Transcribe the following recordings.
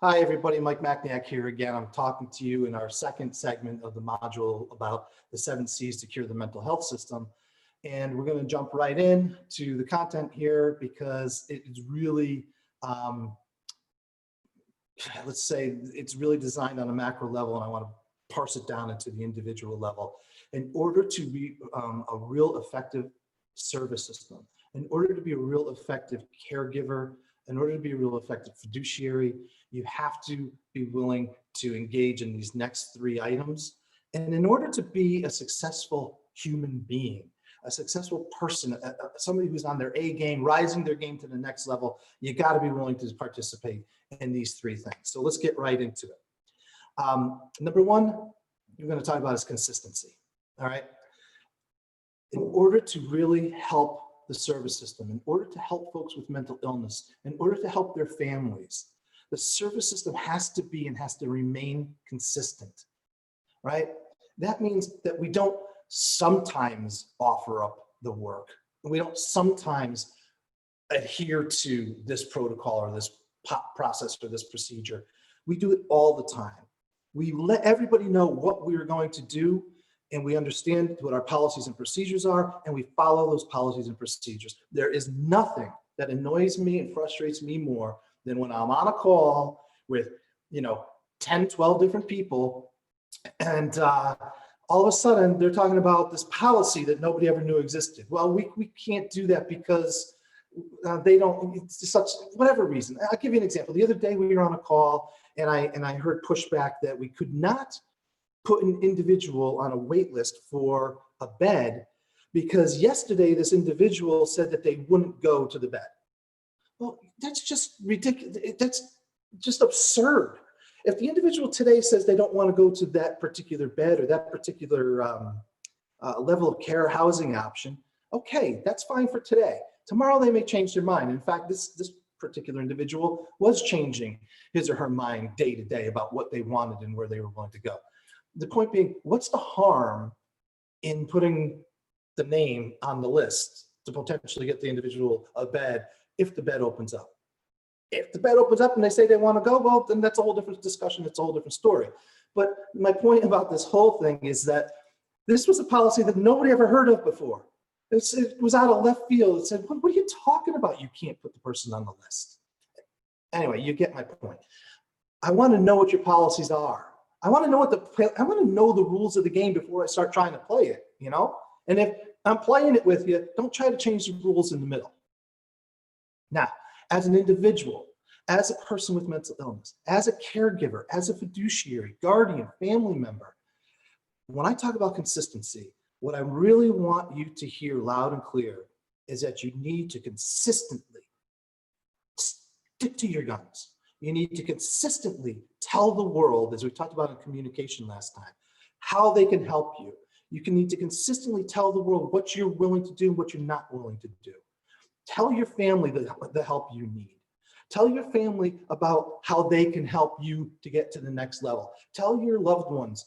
Hi, everybody. Mike Macniak here again. I'm talking to you in our second segment of the module about the 7 C's to cure the mental health system. And we're going to jump right in to the content here because it is really, let's say, it's really designed on a macro level, and I want to parse it down into the individual level. In order to be a real effective service system, in order to be a real effective caregiver, in order to be a real effective fiduciary, you have to be willing to engage in these next 3 items. And in order to be a successful human being, a successful person, somebody who's on their A game, rising their game to the next level, you got to be willing to participate in these 3 things. So let's get right into it. Number 1, we're going to talk about is consistency. All right. In order to really help the service system, in order to help folks with mental illness, in order to help their families, the service system has to be and has to remain consistent, right? That means that we don't sometimes offer up the work. We don't sometimes adhere to this protocol or this process or this procedure. We do it all the time. We let everybody know what we're going to do, and we understand what our policies and procedures are, and we follow those policies and procedures. There is nothing that annoys me and frustrates me more than when I'm on a call with, 10, 12 different people, and all of a sudden they're talking about this policy that nobody ever knew existed. Well, we can't do that because they don't, it's such, whatever reason. I'll give you an example. The other day we were on a call, and I heard pushback that we could not put an individual on a wait list for a bed because yesterday this individual said that they wouldn't go to the bed. Well, that's just ridiculous. That's just absurd. If the individual today says they don't want to go to that particular bed or that particular level of care housing option, okay, that's fine for today. Tomorrow they may change their mind. In fact, this particular individual was changing his or her mind day to day about what they wanted and where they were willing to go. The point being, what's the harm in putting the name on the list to potentially get the individual a bed if the bed opens up? If the bed opens up and they say they want to go, well, then that's a whole different discussion. It's a whole different story. But my point about this whole thing is that this was a policy that nobody ever heard of before. It was out of left field. It said, what are you talking about? You can't put the person on the list. Anyway, you get my point. I want to know what your policies are. I want to know the rules of the game before I start trying to play it, And if I'm playing it with you, don't try to change the rules in the middle. Now, as an individual, as a person with mental illness, as a caregiver, as a fiduciary, guardian, family member, when I talk about consistency, what I really want you to hear loud and clear is that you need to consistently stick to your guns. You need to consistently tell the world, as we talked about in communication last time, how they can help you. You need to consistently tell the world what you're willing to do, what you're not willing to do. Tell your family the help you need. Tell your family about how they can help you to get to the next level. Tell your loved ones.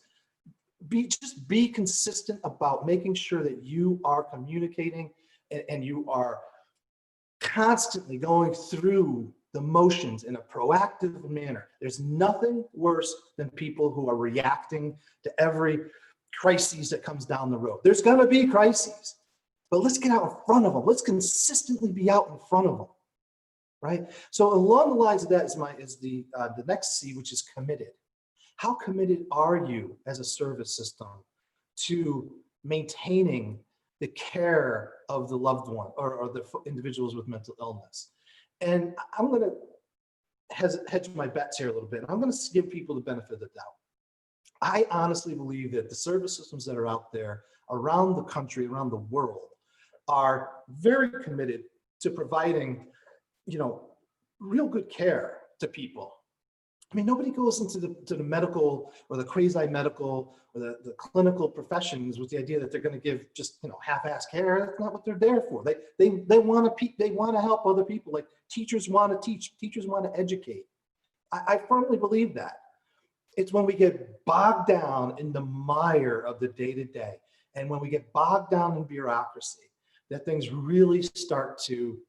Just be consistent about making sure that you are communicating and you are constantly going through the motions in a proactive manner. There's nothing worse than people who are reacting to every crisis that comes down the road. There's going to be crises, but let's get out in front of them. Let's consistently be out in front of them, right? So along the lines of that is the next C, which is committed. How committed are you as a service system to maintaining the care of the loved one or the individuals with mental illness? And I'm going to hedge my bets here a little bit. I'm going to give people the benefit of the doubt. I honestly believe that the service systems that are out there around the country, around the world, are very committed to providing, real good care to people. I mean, nobody goes into the medical or the quasi-medical or the clinical professions with the idea that they're going to give just half-ass care. That's not what they're there for. They want to help other people. Like teachers want to teach, teachers want to educate. I firmly believe that. It's when we get bogged down in the mire of the day-to-day, and when we get bogged down in bureaucracy, that things really start to,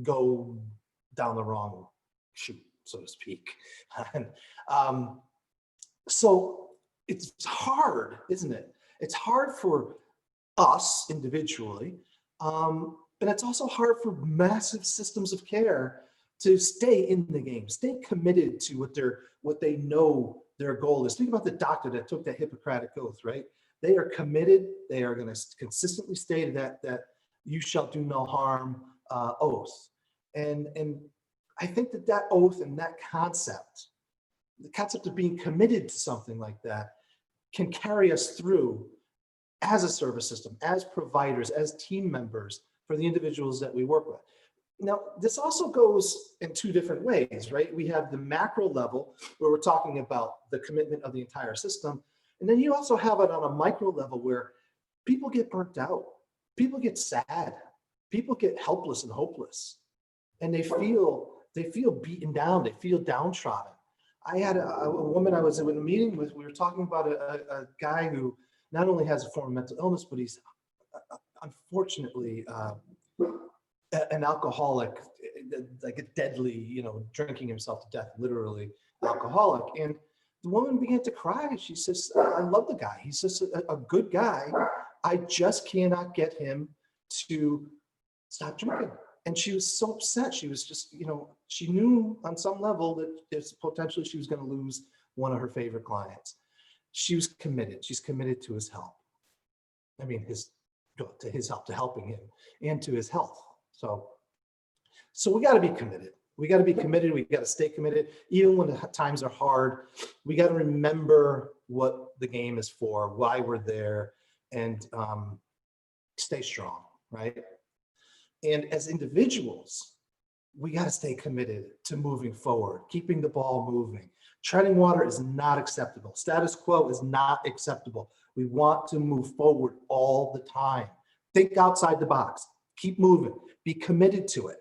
go down the wrong chute. so to speak. And, so it's hard, isn't it? It's hard for us individually, and it's also hard for massive systems of care to stay in the game, stay committed to what they know their goal is. Think about the doctor that took that Hippocratic oath, right? They are committed. They are going to consistently stay to that "you shall do no harm" oath, and I think that oath and that concept, the concept of being committed to something like that, can carry us through as a service system, as providers, as team members for the individuals that we work with. Now, this also goes in two different ways, right? We have the macro level where we're talking about the commitment of the entire system. And then you also have it on a micro level where people get burnt out, people get sad, people get helpless and hopeless, and they feel beaten down, they feel downtrodden. I had a woman I was in a meeting with, we were talking about a guy who not only has a form of mental illness, but he's unfortunately an alcoholic, like a deadly, drinking himself to death, literally alcoholic. And the woman began to cry. She says, "I love the guy. He's just a good guy. I just cannot get him to stop drinking." And she was so upset. She was just, she knew on some level that there's potentially she was going to lose one of her favorite clients. She was committed. She's committed to his help. I mean, to his help, to helping him, and to his health. So we got to be committed. We got to be committed. We got to stay committed. Even when the times are hard, we got to remember what the game is for, why we're there, and stay strong, right? And as individuals, we got to stay committed to moving forward, keeping the ball moving. Treading water is not acceptable. Status quo is not acceptable. We want to move forward all the time. Think outside the box. Keep moving. Be committed to it.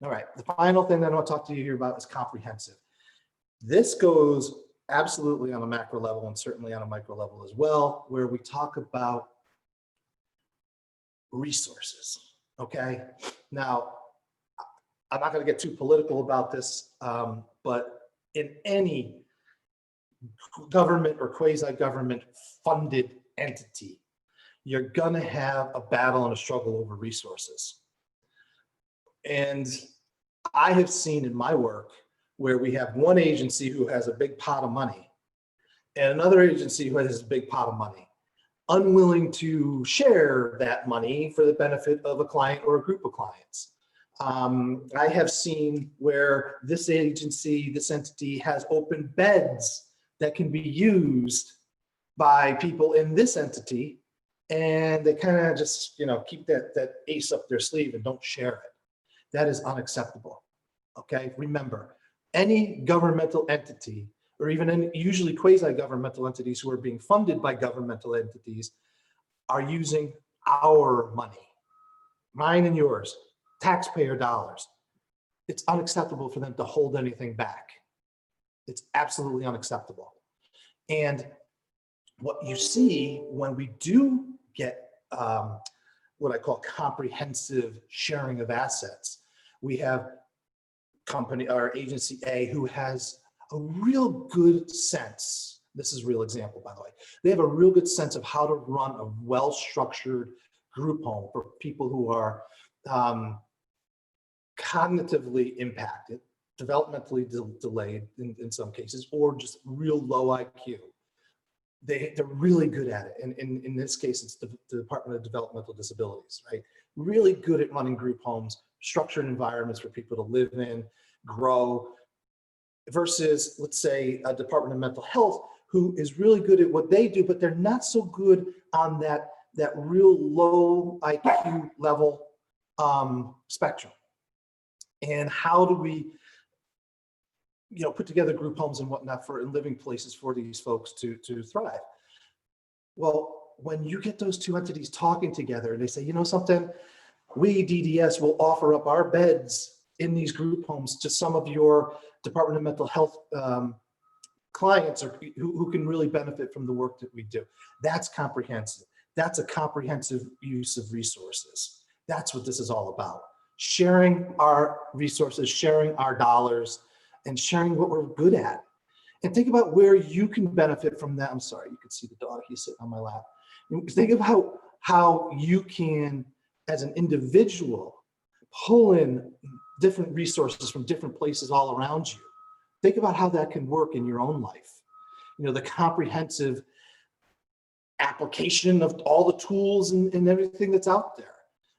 All right. The final thing that I want to talk to you here about is comprehensive. This goes absolutely on a macro level and certainly on a micro level as well, where we talk about resources. Okay. Now, I'm not going to get too political about this, but in any government or quasi-government funded entity, you're going to have a battle and a struggle over resources. And I have seen in my work where we have one agency who has a big pot of money and another agency who has a big pot of money, unwilling to share that money for the benefit of a client or a group of clients. I have seen where this agency, this entity has open beds that can be used by people in this entity, and they kind of just, keep that ace up their sleeve and don't share it. That is unacceptable. Okay, remember, any governmental entity, or even usually quasi-governmental entities who are being funded by governmental entities, are using our money, mine and yours, taxpayer dollars. It's unacceptable for them to hold anything back. It's absolutely unacceptable. And what you see when we do get what I call comprehensive sharing of assets, we have agency A who has a real good sense. This is a real example, by the way. They have a real good sense of how to run a well-structured group home for people who are cognitively impacted, developmentally delayed in some cases, or just real low IQ. They're really good at it. And in this case, it's the Department of Developmental Disabilities, right? Really good at running group homes, structured environments for people to live in, grow, versus, let's say, a Department of Mental Health who is really good at what they do, but they're not so good on that real low IQ level spectrum. And how do we put together group homes and whatnot and living places for these folks to thrive? Well, when you get those two entities talking together and they say, something, we DDS will offer up our beds in these group homes to some of your Department of Mental Health clients or who can really benefit from the work that we do. That's comprehensive. That's a comprehensive use of resources. That's what this is all about. sharing our resources, sharing our dollars, and sharing what we're good at. And think about where you can benefit from that. I'm sorry, you can see the dog, he's sitting on my lap. And think about how you can, as an individual, pull in different resources from different places all around you. Think about how that can work in your own life. You know, the comprehensive application of all the tools and everything that's out there.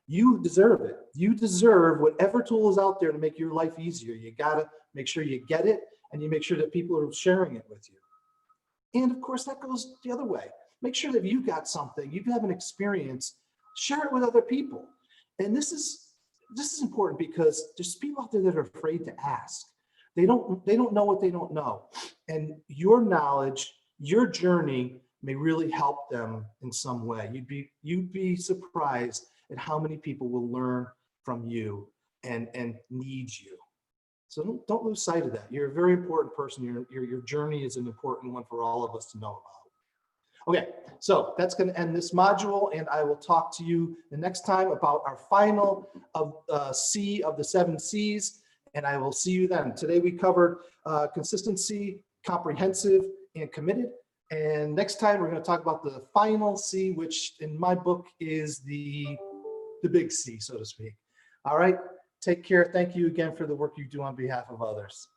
You deserve it. You deserve whatever tool is out there to make your life easier. You gotta make sure you get it, and you make sure that people are sharing it with you. And of course, that goes the other way. Make sure that you got something, you have an experience, share it with other people. And this is important because there's people out there that are afraid to ask. They don't know what they don't know. And your knowledge, your journey may really help them in some way. You'd be surprised at how many people will learn from you and need you. So don't lose sight of that. You're a very important person. Your journey is an important one for all of us to know about. Okay, so that's going to end this module, and I will talk to you the next time about our final of C of the 7 C's, and I will see you then. Today we covered consistency, comprehensive, and committed. And next time we're going to talk about the final C, which in my book is the big C, so to speak. All right, take care. Thank you again for the work you do on behalf of others.